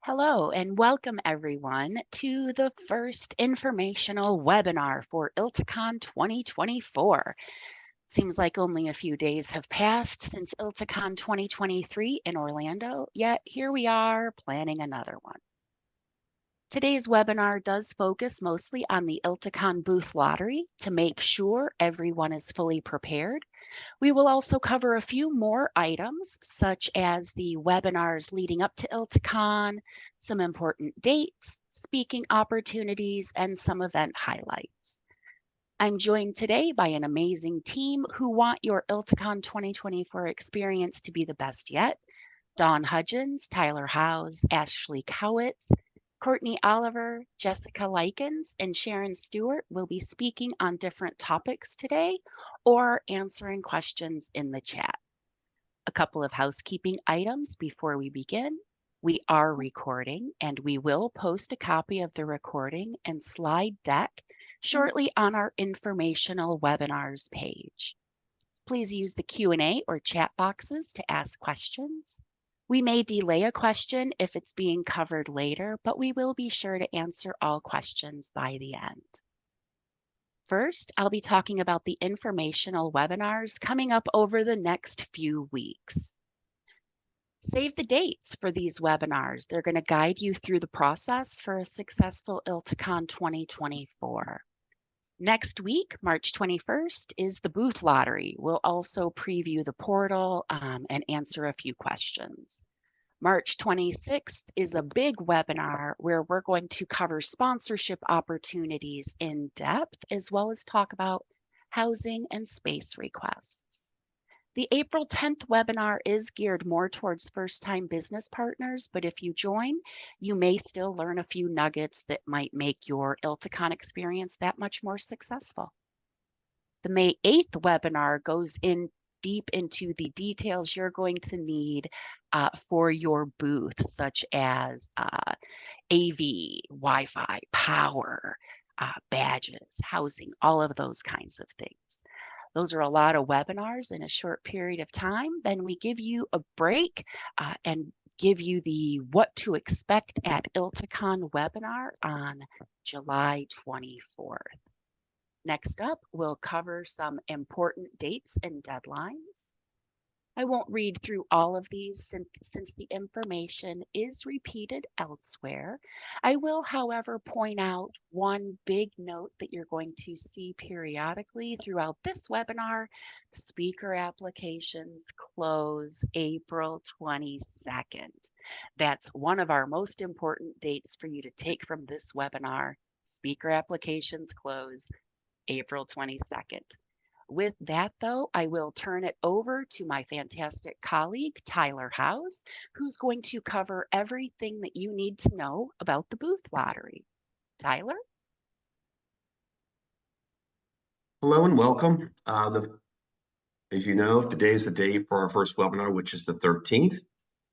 Hello and welcome everyone to the first informational webinar for ILTACON 2024. Seems like only a few days have passed since ILTACON 2023 in Orlando, yet here we are planning another one. Today's webinar does focus mostly on the ILTACON booth lottery to make sure everyone is fully prepared. We will also cover a few more items, such as the webinars leading up to ILTACON, some important dates, speaking opportunities, and some event highlights. I'm joined today by an amazing team who want your ILTACON 2024 experience to be the best yet. Dawn Hudgens, Tyler Howes, Ashley Cowitz, Courtney Oliver, Jessica Likens, and Sharon Stewart will be speaking on different topics today or answering questions in the chat. A couple of housekeeping items before we begin. We are recording and we will post a copy of the recording and slide deck shortly on our informational webinars page. Please use the Q&A or chat boxes to ask questions. We may delay a question if it's being covered later, but we will be sure to answer all questions by the end. First, I'll be talking about the informational webinars coming up over the next few weeks. Save the dates for these webinars. They're going to guide you through the process for a successful ILTACON 2024. Next week, March 21st, is the booth lottery. We'll also preview the portal and answer a few questions. March 26th is a big webinar where we're going to cover sponsorship opportunities in depth, as well as talk about housing and space requests. The April 10th webinar is geared more towards first-time business partners, but if you join, you may still learn a few nuggets that might make your ILTACON experience that much more successful. The May 8th webinar goes in deep into the details you're going to need for your booth, such as AV, Wi-Fi, power, badges, housing, all of those kinds of things. Those are a lot of webinars in a short period of time. Then we give you a break and give you the what to expect at ILTACON webinar on July 24th. Next up, we'll cover some important dates and deadlines. I won't read through all of these since the information is repeated elsewhere. I will, however, point out one big note that you're going to see periodically throughout this webinar. Speaker applications close April 22nd. That's one of our most important dates for you to take from this webinar. Speaker applications close April 22nd. With that, though, I will turn it over to my fantastic colleague, Tyler Howes, who's going to cover everything that you need to know about the booth lottery. Tyler? Hello and welcome. As you know, today is the day for our first webinar, which is the 13th.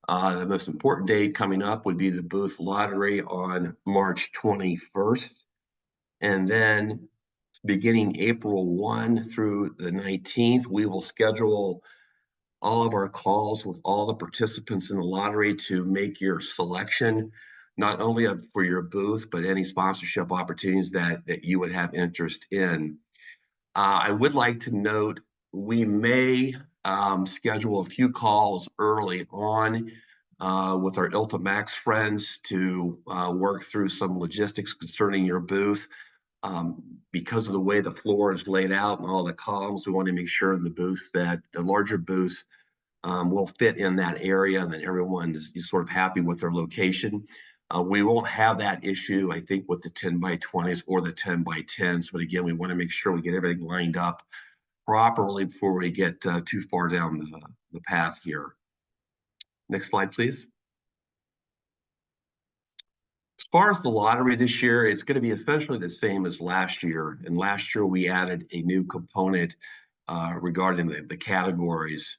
The most important date coming up would be the booth lottery on March 21st. And then beginning April 1 through the 19th, we will schedule all of our calls with all the participants in the lottery to make your selection, not only for your booth, but any sponsorship opportunities that you would have interest in. I would like to note we may schedule a few calls early on with our ILTA Max friends to work through some logistics concerning your booth. Because of the way the floor is laid out and all the columns, we want to make sure the larger booths will fit in that area and that everyone is sort of happy with their location. We won't have that issue, I think, with the 10 by 20s or the 10 by 10s. But again, we want to make sure we get everything lined up properly before we get too far down the path here. Next slide, please. As far as the lottery this year, it's going to be essentially the same as last year. And last year, we added a new component regarding the categories.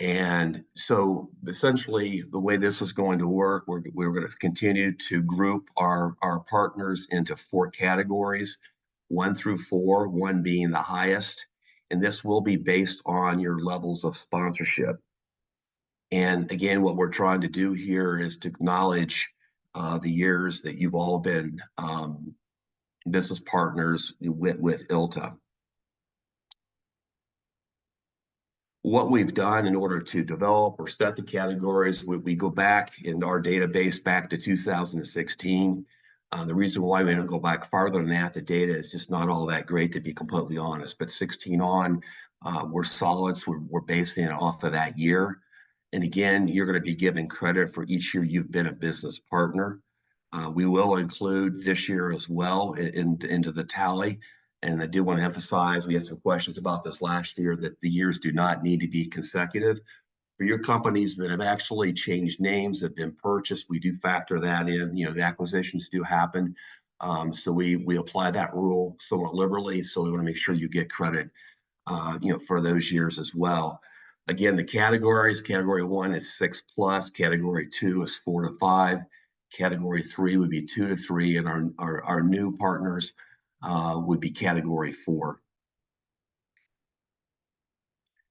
And so essentially the way this is going to work, we're going to continue to group our partners into 4 categories, 1 through 4, 1 being the highest. And this will be based on your levels of sponsorship. And again, what we're trying to do here is to acknowledge the years that you've all been business partners with ILTA. What we've done in order to develop or set the categories, we go back in our database back to 2016. The reason why we don't go back farther than that, the data is just not all that great, to be completely honest. But 16 on, we're solid, so we're basing it off of that year. And again, you're going to be given credit for each year you've been a business partner. We will include this year as well into the tally. And I do want to emphasize, we had some questions about this last year, that the years do not need to be consecutive. For your companies that have actually changed names, have been purchased, we do factor that in. The acquisitions do happen. So we apply that rule somewhat liberally. So we want to make sure you get credit, for those years as well. Again, the categories, category 1 is 6+, category 2 is 4 to 5, category 3 would be 2 to 3, and our new partners would be category 4.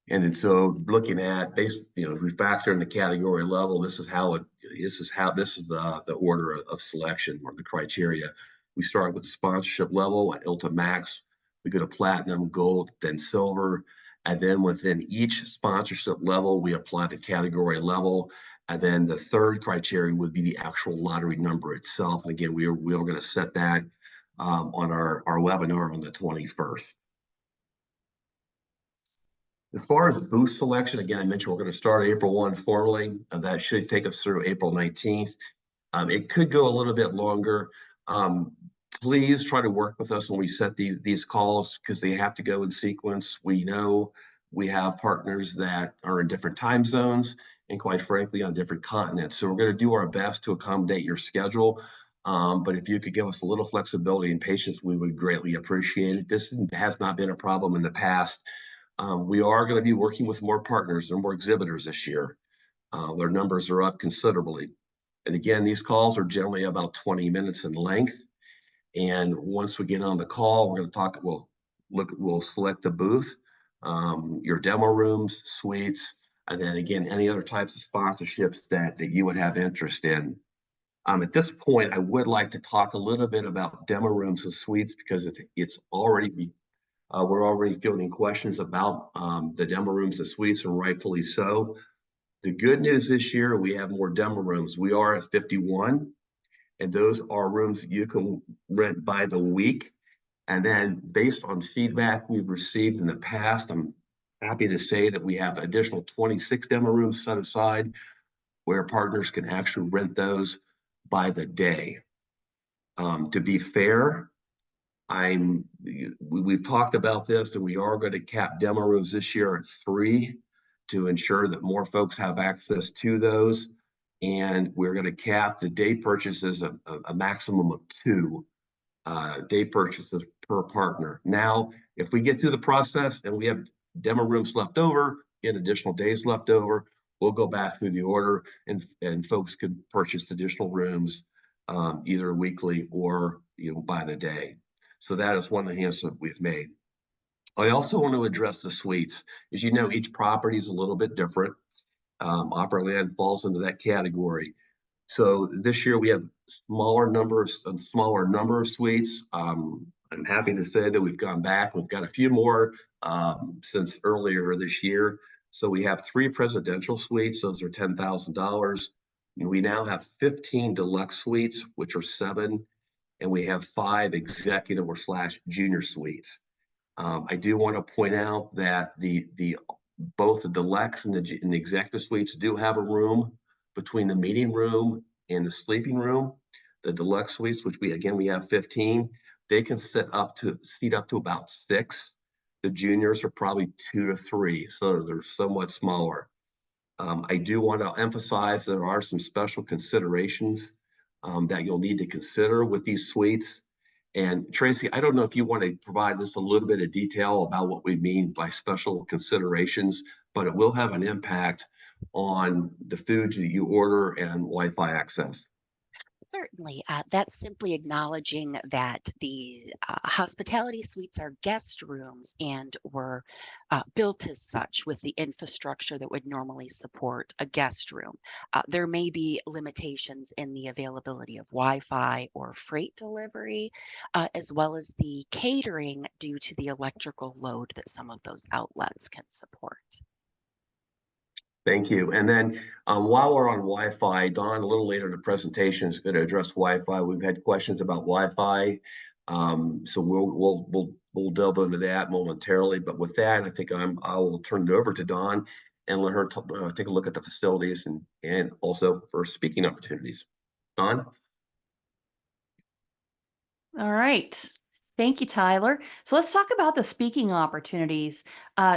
And then so looking at if we factor in the category level, this is the order of selection, or the criteria. We start with the sponsorship level at ILTA Max. We go to platinum, gold, then silver. And then within each sponsorship level, we apply the category level. And then the third criteria would be the actual lottery number itself. And again, we are going to set that on our webinar on the 21st. As far as booth selection, again, I mentioned we're going to start April 1 formally, and that should take us through April 19th. It could go a little bit longer. Please try to work with us when we set these calls, because they have to go in sequence. We know we have partners that are in different time zones and, quite frankly, on different continents. So we're going to do our best to accommodate your schedule. But if you could give us a little flexibility and patience, we would greatly appreciate it. This has not been a problem in the past. We are going to be working with more partners and more exhibitors this year. Their numbers are up considerably. And again, these calls are generally about 20 minutes in length. And once we get on the call, we're going to talk, we'll select the booth, your demo rooms, suites, and then again, any other types of sponsorships that you would have interest in. At this point, I would like to talk a little bit about demo rooms and suites, because it's already we're already fielding questions about the demo rooms and suites, and rightfully so. The good news this year, we have more demo rooms. We are at 51, and those are rooms you can rent by the week. And then based on feedback we've received in the past, I'm happy to say that we have additional 26 demo rooms set aside where partners can actually rent those by the day. To be fair, we've talked about this, and we are going to cap demo rooms this year at 3 to ensure that more folks have access to those. And we're going to cap the day purchases a maximum of 2 day purchases per partner. Now, if we get through the process and we have demo rooms left over, get additional days left over, we'll go back through the order, and folks can purchase additional rooms either weekly or by the day. So that is one enhancement we've made. I also want to address the suites. As you know, each property is a little bit different. Opryland falls into that category. So this year we have a smaller number of suites. I'm happy to say that we've gone back. We've got a few more since earlier this year. So we have 3 presidential suites. Those are $10,000. We now have 15 deluxe suites, which are 7. And we have 5 executive or / junior suites. I do want to point out that both the deluxe and the executive suites do have a room between the meeting room and the sleeping room. The deluxe suites, which we have 15, they can seat up to about 6. The juniors are probably 2 to 3, so they're somewhat smaller. I do want to emphasize there are some special considerations that you'll need to consider with these suites. And Tracy, I don't know if you want to provide just a little bit of detail about what we mean by special considerations, but it will have an impact on the foods that you order and Wi-Fi access. Certainly. That's simply acknowledging that the hospitality suites are guest rooms and were built as such with the infrastructure that would normally support a guest room. There may be limitations in the availability of Wi Fi or freight delivery, as well as the catering due to the electrical load that some of those outlets can support. Thank you. And then while we're on Wi-Fi, Don, a little later in the presentation is going to address Wi-Fi. We've had questions about Wi-Fi, so we'll delve into that momentarily. But with that, I will turn it over to Don and let her take a look at the facilities and also for speaking opportunities. Don? All right. Thank you, Tyler. So let's talk about the speaking opportunities.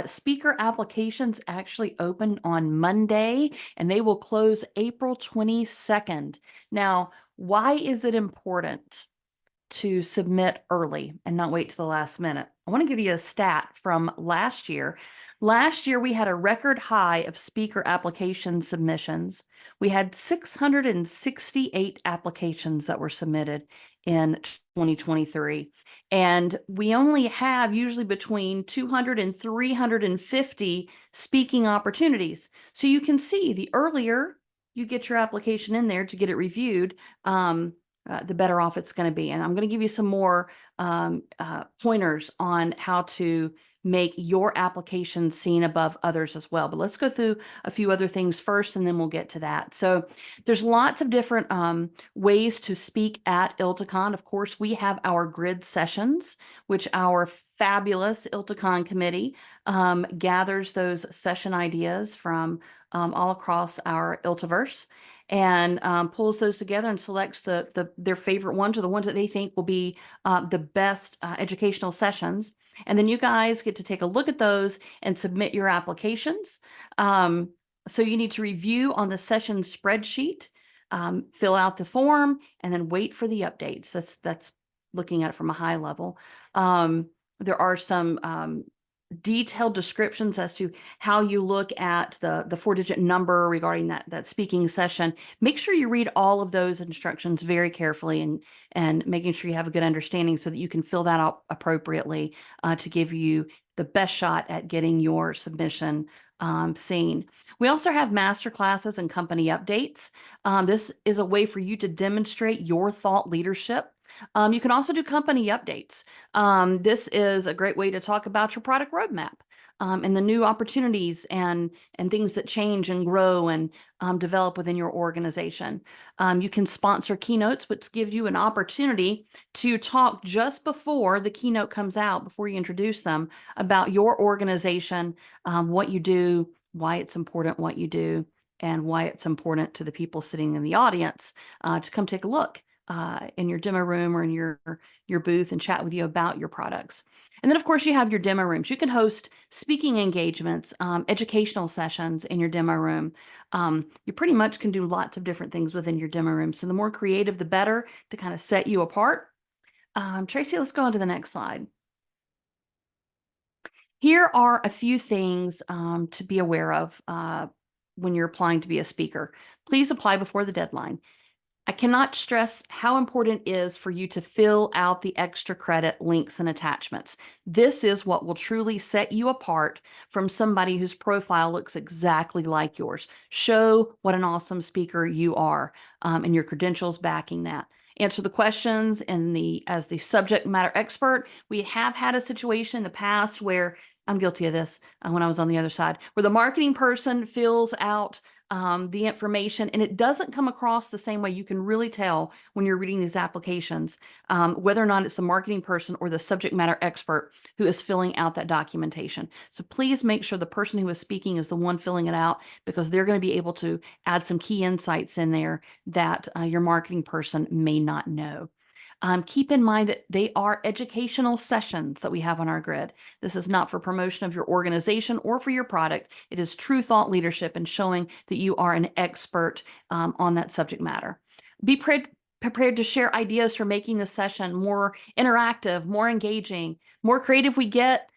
Speaker applications actually open on Monday, and they will close April 22nd. Now, why is it important to submit early and not wait to the last minute? I want to give you a stat from last year. Last year, we had a record high of speaker application submissions. We had 668 applications that were submitted in 2023. And we only have usually between 200 and 350 speaking opportunities. So you can see the earlier you get your application in there to get it reviewed, the better off it's going to be. And I'm going to give you some more pointers on how to make your application seen above others as well. But let's go through a few other things first, and then we'll get to that. So there's lots of different ways to speak at ILTACON. Of course, we have our grid sessions, which our fabulous ILTACON committee gathers those session ideas from all across our ILTAverse and pulls those together and selects their favorite ones or the ones that they think will be the best educational sessions. And then you guys get to take a look at those and submit your applications. So you need to review on the session spreadsheet, fill out the form, and then wait for the updates. That's looking at it from a high level. There are some detailed descriptions as to how you look at the 4-digit number regarding that speaking session. Make sure you read all of those instructions very carefully and making sure you have a good understanding so that you can fill that out appropriately to give you the best shot at getting your submission seen. We also have master classes and company updates. This is a way for you to demonstrate your thought leadership. You can also do company updates. This is a great way to talk about your product roadmap and the new opportunities and things that change and grow and develop within your organization. You can sponsor keynotes, which gives you an opportunity to talk just before the keynote comes out, before you introduce them, about your organization, what you do, why it's important what you do, and why it's important to the people sitting in the audience to come take a look in your demo room or in your booth and chat with you about your products. And then, of course, you have your demo rooms. You can host speaking engagements, educational sessions in your demo room. You pretty much can do lots of different things within your demo room. So the more creative, the better to kind of set you apart. Tracy, let's go on to the next slide. Here are a few things to be aware of when you're applying to be a speaker. Please apply before the deadline. I cannot stress how important it is for you to fill out the extra credit links and attachments. This is what will truly set you apart from somebody whose profile looks exactly like yours. Show what an awesome speaker you are and your credentials backing that. Answer the questions as the subject matter expert. We have had a situation in the past where I'm guilty of this when I was on the other side, where the marketing person fills out the information and it doesn't come across the same way. You can really tell when you're reading these applications whether or not it's the marketing person or the subject matter expert who is filling out that documentation. So please make sure the person who is speaking is the one filling it out, because they're going to be able to add some key insights in there that your marketing person may not know. Keep in mind that they are educational sessions that we have on our grid. This is not for promotion of your organization or for your product. It is true thought leadership and showing that you are an expert on that subject matter. Be prepared to share ideas for making the session more interactive, more engaging. More creative we get,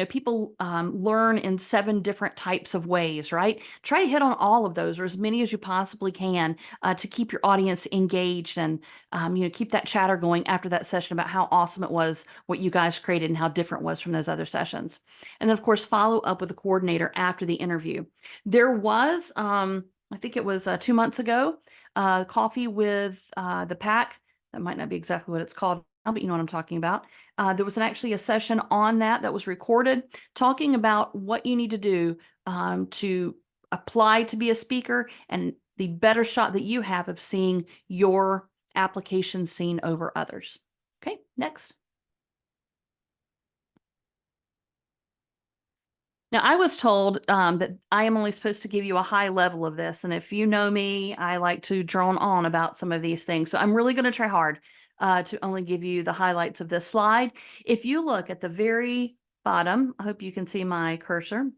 People learn in 7 different types of ways, right? Try to hit on all of those or as many as you possibly can to keep your audience engaged and, keep that chatter going after that session about how awesome it was, what you guys created and how different it was from those other sessions. And then, of course, follow up with the coordinator after the interview. There was, I think it was 2 months ago, Coffee with the Pack. That might not be exactly what it's called now, but you know what I'm talking about. There was actually a session on that was recorded talking about what you need to do to apply to be a speaker and the better shot that you have of seeing your application seen over others. Okay, next. Now, I was told that I am only supposed to give you a high level of this. And if you know me, I like to drone on about some of these things. So I'm really going to try hard to only give you the highlights of this slide. If you look at the very bottom, I hope you can see my cursor.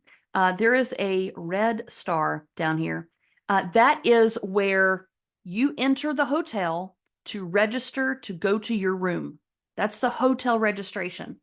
There is a red star down here. That is where you enter the hotel to register to go to your room. That's the hotel registration.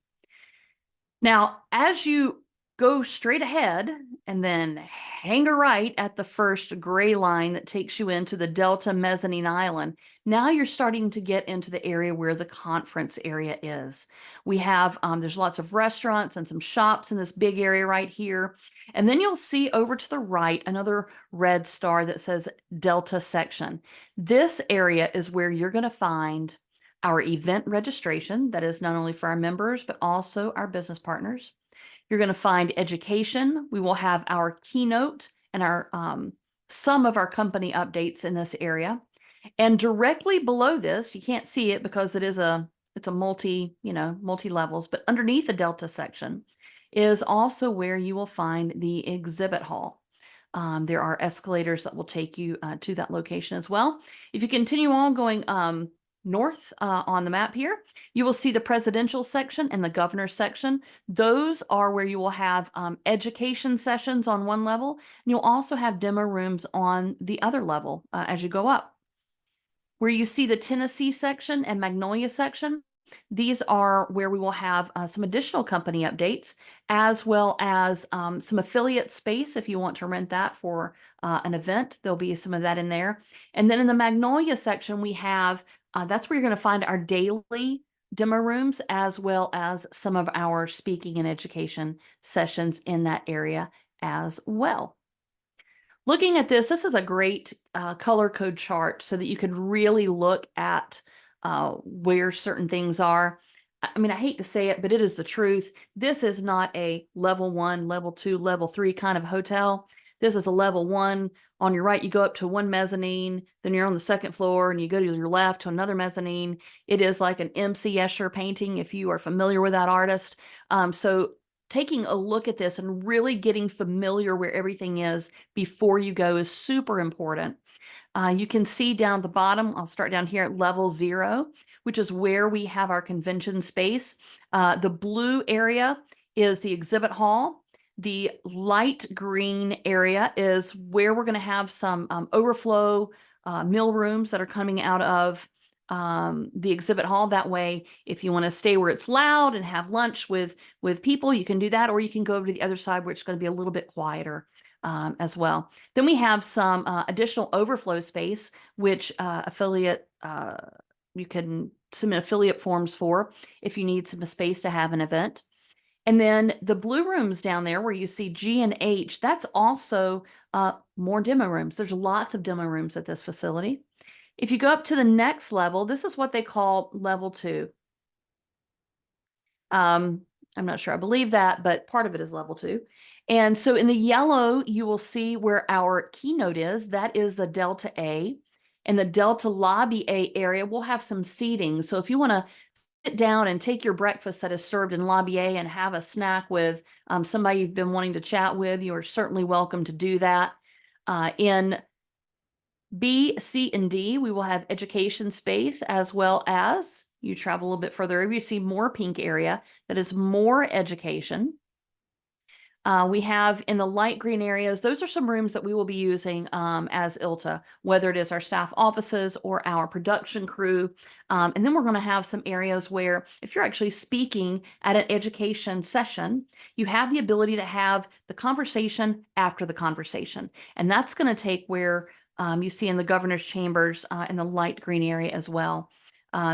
Now, as you go straight ahead and then hang a right at the first gray line that takes you into the Delta Mezzanine Island, now you're starting to get into the area where the conference area is. We have, there's lots of restaurants and some shops in this big area right here. And then you'll see over to the right another red star that says Delta section. This area is where you're going to find our event registration, that is not only for our members, but also our business partners. You're going to find education. We will have our keynote and our some of our company updates in this area. And directly below this, you can't see it because it's a multi levels, but underneath the Delta section is also where you will find the exhibit hall. There are escalators that will take you to that location as well. If you continue on going north on the map here, you will see the presidential section and the governor's section. Those are where you will have education sessions on one level, and you'll also have demo rooms on the other level as you go up. Where you see the Tennessee section and Magnolia section, these are where we will have some additional company updates, as well as some affiliate space if you want to rent that for an event. There'll be some of that in there. And then in the Magnolia section, we have, that's where you're going to find our daily demo rooms, as well as some of our speaking and education sessions in that area as well. Looking at this is a great color code chart so that you could really look at where certain things are. I mean, I hate to say it, but it is the truth. This is not a level 1, level 2, level 3 kind of hotel. This is a level 1. On your right, you go up to one mezzanine, then you're on the second floor, and you go to your left to another mezzanine. It is like an M.C. Escher painting, if you are familiar with that artist. So taking a look at this and really getting familiar where everything is before you go is super important. You can see down at the bottom, I'll start down here at level 0, which is where we have our convention space. The blue area is the exhibit hall. The light green area is where we're going to have some overflow meal rooms that are coming out of the exhibit hall. That way, if you want to stay where it's loud and have lunch with people, you can do that, or you can go over to the other side where it's going to be a little bit quieter as well. Then we have some additional overflow space, which you can submit affiliate forms for if you need some space to have an event. And then the blue rooms down there where you see G and H, that's also more demo rooms. There's lots of demo rooms at this facility. If you go up to the next level, this is what they call level 2. I'm not sure I believe that, but part of it is level 2. And so in the yellow, you will see where our keynote is. That is the Delta A. And the Delta Lobby A area will have some seating. So if you want to sit down and take your breakfast that is served in Lobby A and have a snack with somebody you've been wanting to chat with, you are certainly welcome to do that. In B, C, and D, we will have education space, as well as you travel a little bit further over, you see more pink area that is more education. We have in the light green areas, those are some rooms that we will be using as ILTA, whether it is our staff offices or our production crew. And then we're going to have some areas where if you're actually speaking at an education session, you have the ability to have the conversation after the conversation. And that's going to take where you see in the governor's chambers in the light green area as well.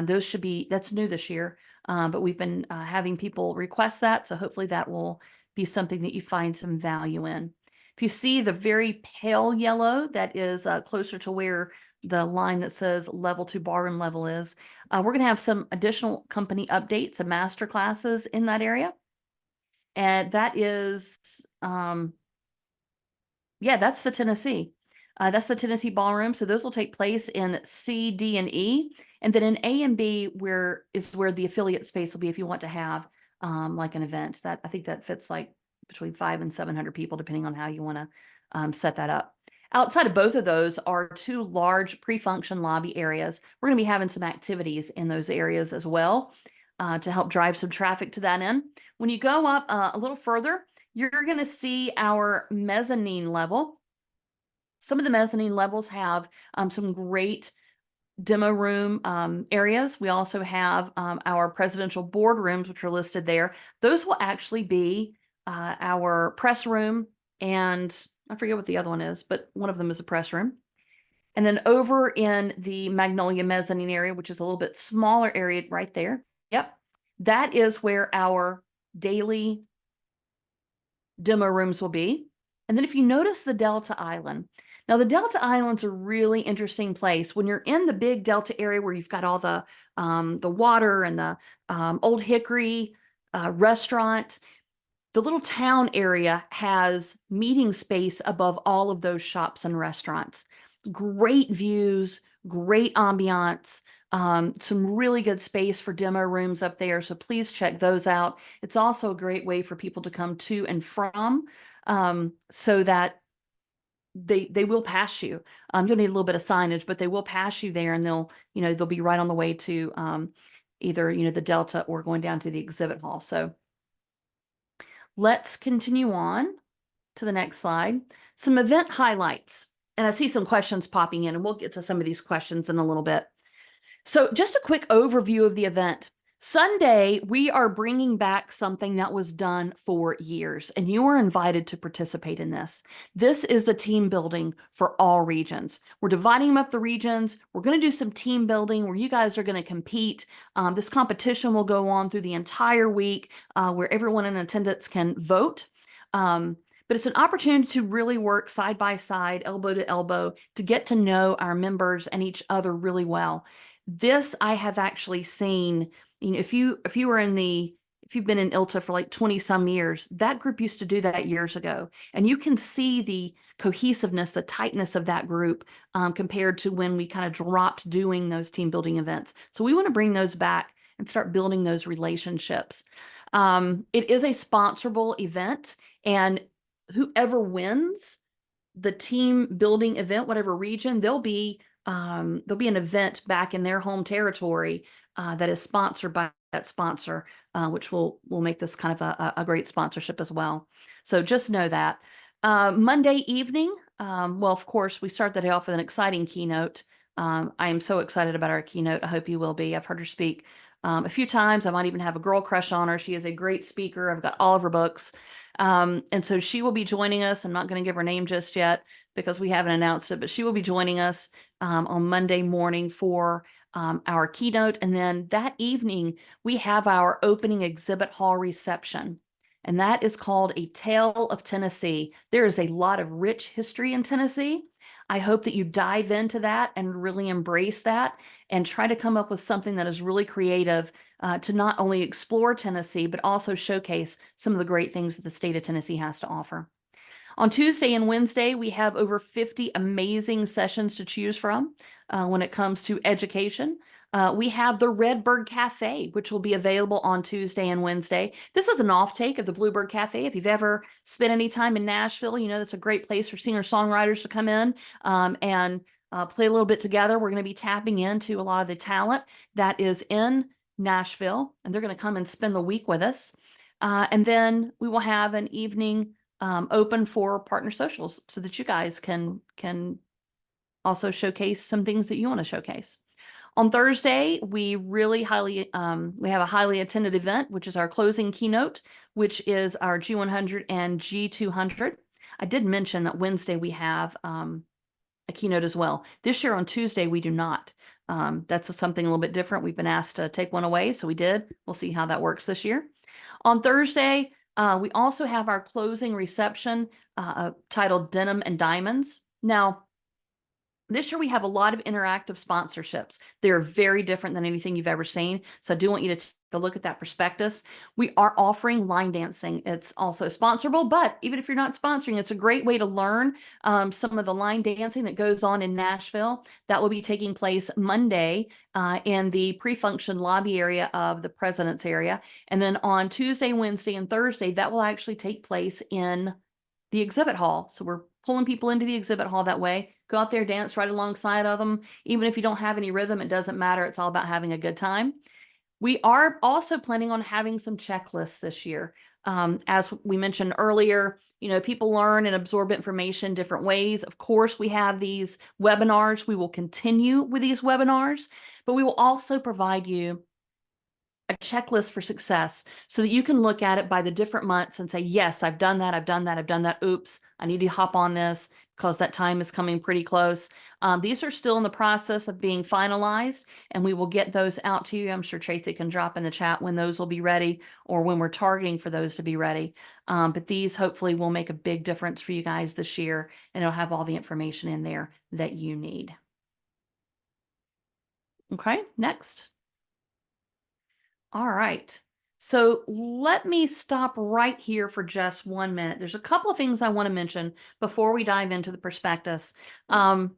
Those should be, that's new this year, but we've been having people request that. So hopefully that will be something that you find some value in. If you see the very pale yellow, that is closer to where the line that says level 2 ballroom level is, we're going to have some additional company updates and master classes in that area. And that is, yeah, that's the Tennessee. That's the Tennessee ballroom. So those will take place in C, D, and E. And then in A and B, where the affiliate space will be if you want to have like an event. That I think that fits like between 500 and 700 people, depending on how you want to set that up. Outside of both of those are 2 large pre-function lobby areas. We're going to be having some activities in those areas as well to help drive some traffic to that end. When you go up a little further, you're going to see our mezzanine level. Some of the mezzanine levels have some great demo room areas. We also have our presidential boardrooms, which are listed there. Those will actually be our press room, and I forget what the other one is, but one of them is a press room. And then over in the Magnolia mezzanine area, which is a little bit smaller area right there. Yep. That is where our daily demo rooms will be. And then if you notice the Delta Island, now the Delta Island's a really interesting place. When you're in the big Delta area where you've got all the water and the Old Hickory restaurant, the little town area has meeting space above all of those shops and restaurants. Great views, great ambiance, some really good space for demo rooms up there. So please check those out. It's also a great way for people to come to and from so that they will pass you. You'll need a little bit of signage, but they will pass you there, and they'll be right on the way to either the Delta or going down to the exhibit hall. So let's continue on to the next slide. Some event highlights. And I see some questions popping in, and we'll get to some of these questions in a little bit. So just a quick overview of the event. Sunday, we are bringing back something that was done for years, and you are invited to participate in this. This is the team building for all regions. We're dividing up the regions. We're going to do some team building where you guys are going to compete. This competition will go on through the entire week where everyone in attendance can vote. But it's an opportunity to really work side by side, elbow to elbow, to get to know our members and each other really well. This I have actually seen, if you've been in ILTA for like 20 some years, that group used to do that years ago. And you can see the cohesiveness, the tightness of that group compared to when we kind of dropped doing those team building events. So we want to bring those back and start building those relationships. It is a sponsorable event, and whoever wins the team building event, whatever region, there'll be an event back in their home territory that is sponsored by that sponsor, which will make this kind of a great sponsorship as well. So just know that. Monday evening, well, of course, we start the day off with an exciting keynote. I am so excited about our keynote. I hope you will be. I've heard her speak a few times. I might even have a girl crush on her. She is a great speaker. I've got all of her books. And so she will be joining us. I'm not going to give her name just yet because we haven't announced it, but she will be joining us on Monday morning for our keynote. And then that evening, we have our opening exhibit hall reception. And that is called A Tale of Tennessee. There is a lot of rich history in Tennessee. I hope that you dive into that and really embrace that and try to come up with something that is really creative to not only explore Tennessee, but also showcase some of the great things that the state of Tennessee has to offer. On Tuesday and Wednesday, we have over 50 amazing sessions to choose from when it comes to education. We have the Redbird Cafe, which will be available on Tuesday and Wednesday. This is an off-take of the Bluebird Cafe. If you've ever spent any time in Nashville, you know that's a great place for singer-songwriters to come in and play a little bit together. We're going to be tapping into a lot of the talent that is in Nashville, and they're going to come and spend the week with us. And then we will have an evening open for partner socials so that you guys can also showcase some things that you want to showcase. On Thursday, we have a highly attended event, which is our closing keynote, which is our G100 and G200. I did mention that Wednesday we have a keynote as well. This year on Tuesday, we do not. That's something a little bit different. We've been asked to take one away, so we did. We'll see how that works this year. On Thursday, we also have our closing reception titled Denim and Diamonds. Now, this year we have a lot of interactive sponsorships. They're very different than anything you've ever seen. So I do want you to take a look at that prospectus. We are offering line dancing. It's also sponsorable, but even if you're not sponsoring, it's a great way to learn some of the line dancing that goes on in Nashville. That will be taking place Monday in the pre-function lobby area of the President's area. And then on Tuesday, Wednesday, and Thursday, that will actually take place in the exhibit hall. So we're pulling people into the exhibit hall that way. Go out there, dance right alongside of them. Even if you don't have any rhythm, it doesn't matter. It's all about having a good time. We are also planning on having some checklists this year. As we mentioned earlier, people learn and absorb information different ways. Of course, we have these webinars. We will continue with these webinars, but we will also provide you a checklist for success so that you can look at it by the different months and say, yes, I've done that. I've done that. I've done that. Oops, I need to hop on this because that time is coming pretty close. These are still in the process of being finalized, and we will get those out to you. I'm sure Tracy can drop in the chat when those will be ready or when we're targeting for those to be ready. But these hopefully will make a big difference for you guys this year, and it'll have all the information in there that you need. Okay, next. All right. So let me stop right here for just 1 minute. There's a couple of things I want to mention before we dive into the prospectus. One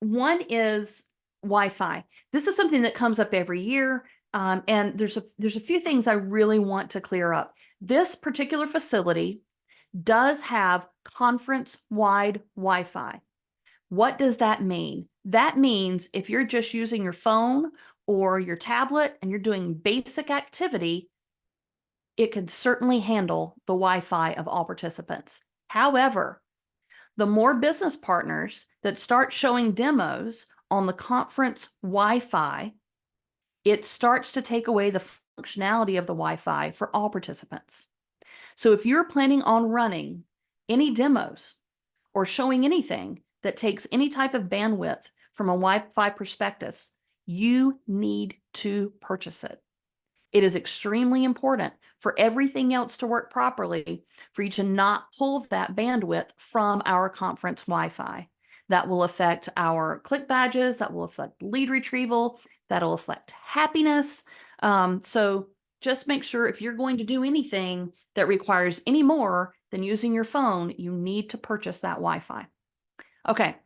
is Wi-Fi. This is something that comes up every year. And there's a few things I really want to clear up. This particular facility does have conference-wide Wi-Fi. What does that mean? That means if you're just using your phone or your tablet and you're doing basic activity, it can certainly handle the Wi-Fi of all participants. However, the more business partners that start showing demos on the conference Wi-Fi, it starts to take away the functionality of the Wi-Fi for all participants. So if you're planning on running any demos or showing anything that takes any type of bandwidth from a Wi-Fi prospectus, you need to purchase it. It is extremely important for everything else to work properly for you to not pull that bandwidth from our conference Wi-Fi. That will affect our click badges, that will affect lead retrieval, that'll affect happiness. So just make sure if you're going to do anything that requires any more than using your phone, you need to purchase that Wi-Fi. Okay.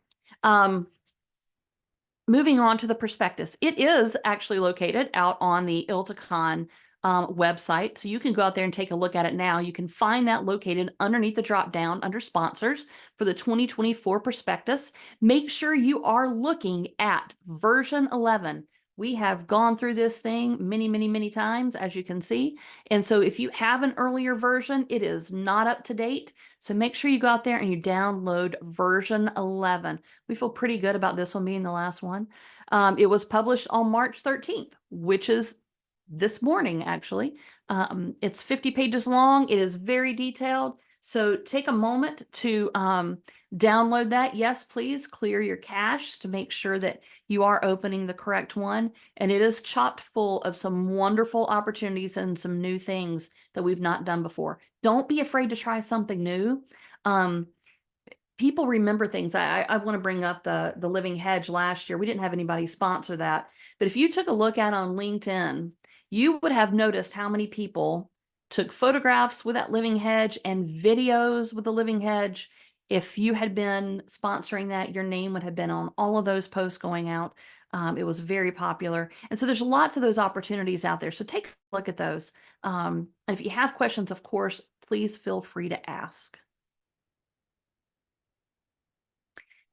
Moving on to the prospectus. It is actually located out on the ILTACON website. So you can go out there and take a look at it now. You can find that located underneath the drop down under sponsors for the 2024 prospectus. Make sure you are looking at version 11. We have gone through this thing many, many, many times, as you can see. And so if you have an earlier version, it is not up to date. So make sure you go out there and you download version 11. We feel pretty good about this one being the last one. It was published on March 13th, which is this morning, actually. It's 50 pages long. It is very detailed. So take a moment to download that. Yes, please clear your cache to make sure that you are opening the correct one. And it is chock full of some wonderful opportunities and some new things that we've not done before. Don't be afraid to try something new. People remember things. I want to bring up the Living Hedge last year. We didn't have anybody sponsor that. But if you took a look at on LinkedIn, you would have noticed how many people took photographs with that living hedge and videos with the living hedge. If you had been sponsoring that, your name would have been on all of those posts going out. It was very popular. And so there's lots of those opportunities out there. So take a look at those. And if you have questions, of course, please feel free to ask.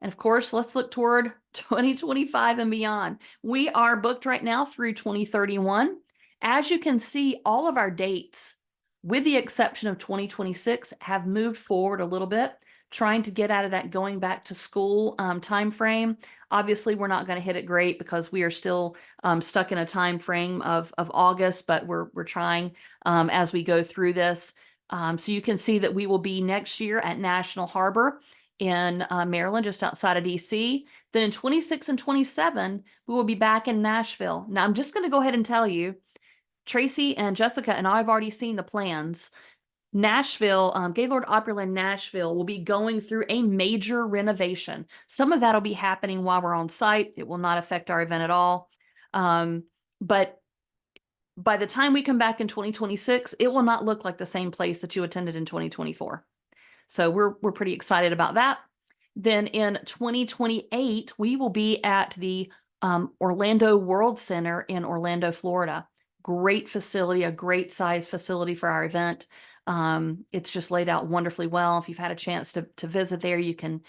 And of course, let's look toward 2025 and beyond. We are booked right now through 2031. As you can see, all of our dates with the exception of 2026, have moved forward a little bit, trying to get out of that going back to school time frame. Obviously, we're not going to hit it great because we are still stuck in a time frame of August, but we're trying as we go through this. So you can see that we will be next year at National Harbor in Maryland, just outside of DC. Then in 26 and 27, we will be back in Nashville. Now, I'm just going to go ahead and tell you, Tracy and Jessica and I have already seen the plans. Nashville, Gaylord Opryland Nashville will be going through a major renovation. Some of that will be happening while we're on site. It will not affect our event at all. But by the time we come back in 2026, it will not look like the same place that you attended in 2024. So we're pretty excited about that. Then in 2028, we will be at the Orlando World Center in Orlando, Florida. Great facility, a great size facility for our event. It's just laid out wonderfully well. If you've had a chance to visit there, you can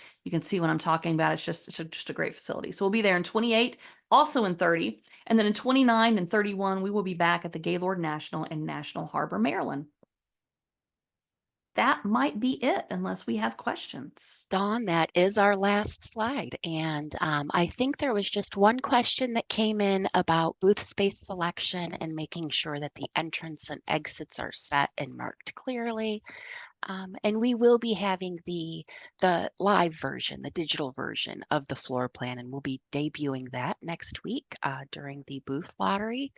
see what I'm talking about. It's just a great facility. So we'll be there in 28, also in 30, and then in 29 and 31, we will be back at the Gaylord National in National Harbor, Maryland. That might be it, unless we have questions. Dawn, that is our last slide. And I think there was just one question that came in about booth space selection and making sure that the entrance and exits are set and marked clearly. And we will be having the live version, the digital version of the floor plan, and we'll be debuting that next week during the booth lottery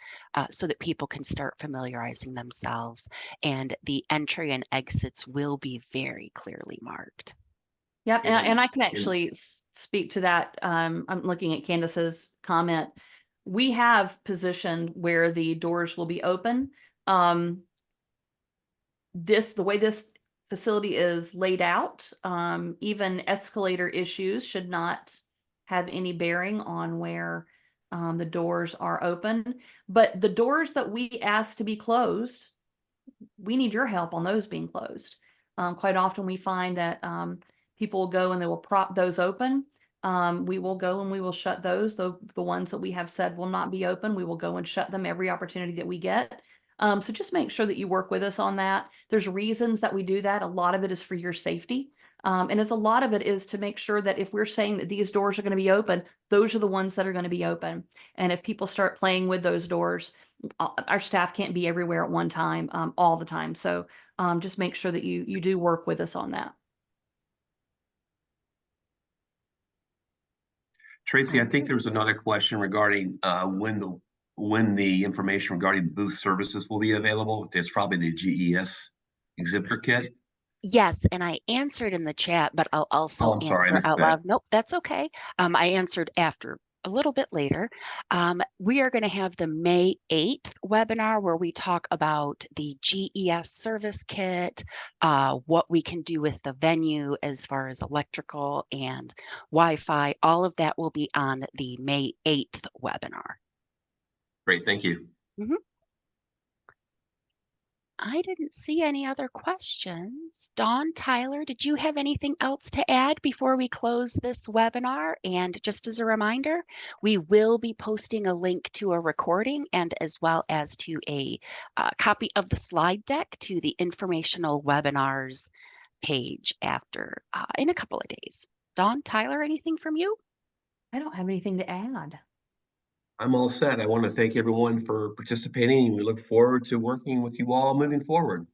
so that people can start familiarizing themselves. And the entry and exits will be very clearly marked. Yep, and I can actually speak to that. I'm looking at Candace's comment. We have positioned where the doors will be open. The way this facility is laid out, even escalator issues should not have any bearing on where the doors are open. But the doors that we ask to be closed, we need your help on those being closed. Quite often we find that people will go and they will prop those open. We will go and we will shut those. The ones that we have said will not be open, we will go and shut them every opportunity that we get. So just make sure that you work with us on that. There's reasons that we do that. A lot of it is for your safety. And a lot of it is to make sure that if we're saying that these doors are going to be open, those are the ones that are going to be open. And if people start playing with those doors, our staff can't be everywhere at one time, all the time. So just make sure that you do work with us on that. Tracy, I think there's another question regarding when the information regarding booth services will be available. It's probably the GES exhibitor kit. Yes, and I answered in the chat, but I'll also Oh, I'm sorry, I answer missed out that. loud. Nope, that's okay. I answered after a little bit later. We are going to have the May 8th webinar where we talk about the GES service kit, what we can do with the venue as far as electrical and Wi-Fi. All of that will be on the May 8th webinar. Great, thank you. Mm-hmm. I didn't see any other questions. Dawn, Tyler, did you have anything else to add before we close this webinar? And just as a reminder, we will be posting a link to a recording and as well as to a copy of the slide deck to the informational webinars page after in a couple of days. Dawn, Tyler, anything from you? I don't have anything to add. I'm all set. I want to thank everyone for participating, and we look forward to working with you all moving forward.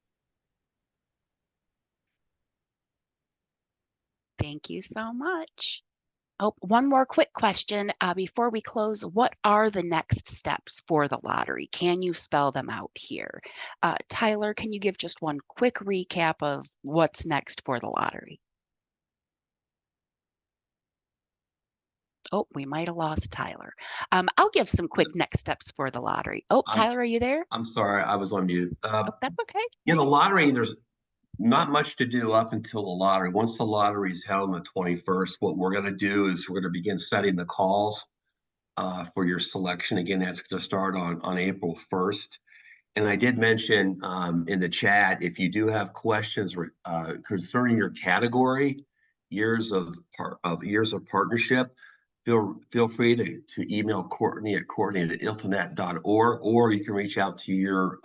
Thank you so much. Oh, one more quick question before we close. What are the next steps for the lottery? Can you spell them out here? Tyler, can you give just one quick recap of what's next for the lottery? Oh, we might have lost Tyler. I'll give some quick next steps for the lottery. Oh, Tyler, are you there? I'm sorry, I was on mute. Oh, that's okay. Yeah, the lottery, there's not much to do up until the lottery. Once the lottery is held on the 21st, what we're going to do is we're going to begin setting the calls for your selection. Again, that's going to start on April 1st. And I did mention in the chat, if you do have questions concerning your category, years of partnership, feel free to email Courtney at courtney@iltanet.org, or you can reach out to your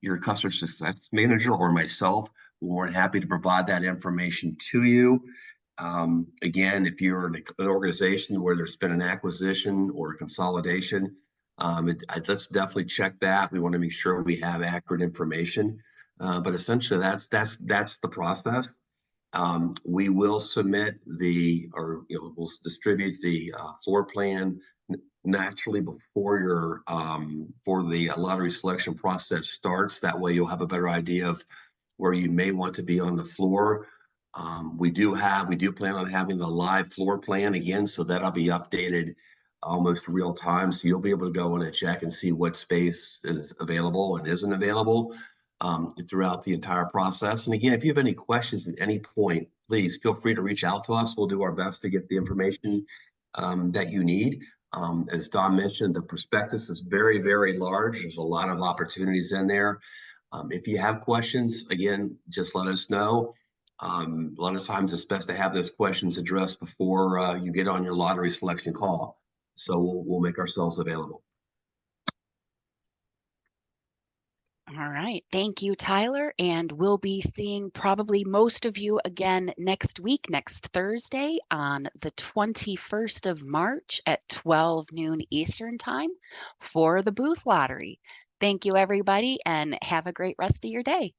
your customer success manager or myself, we're more than happy to provide that information to you. Again, if you're an organization where there's been an acquisition or a consolidation, let's definitely check that. We want to make sure we have accurate information. But essentially, that's the process. We will submit we'll distribute the floor plan naturally before your for the lottery selection process starts. That way, you'll have a better idea of where you may want to be on the floor. We do plan on having the live floor plan again, so that'll be updated almost real time. So you'll be able to go in and check and see what space is available and isn't available throughout the entire process. And again, if you have any questions at any point, please feel free to reach out to us. We'll do our best to get the information that you need. As Don mentioned, the prospectus is very, very large. There's a lot of opportunities in there. If you have questions, again, just let us know. A lot of times it's best to have those questions addressed before you get on your lottery selection call. So we'll make ourselves available. All right. Thank you, Tyler. And we'll be seeing probably most of you again next week, next Thursday on the 21st of March at 12 noon Eastern Time for the booth lottery. Thank you, everybody, and have a great rest of your day.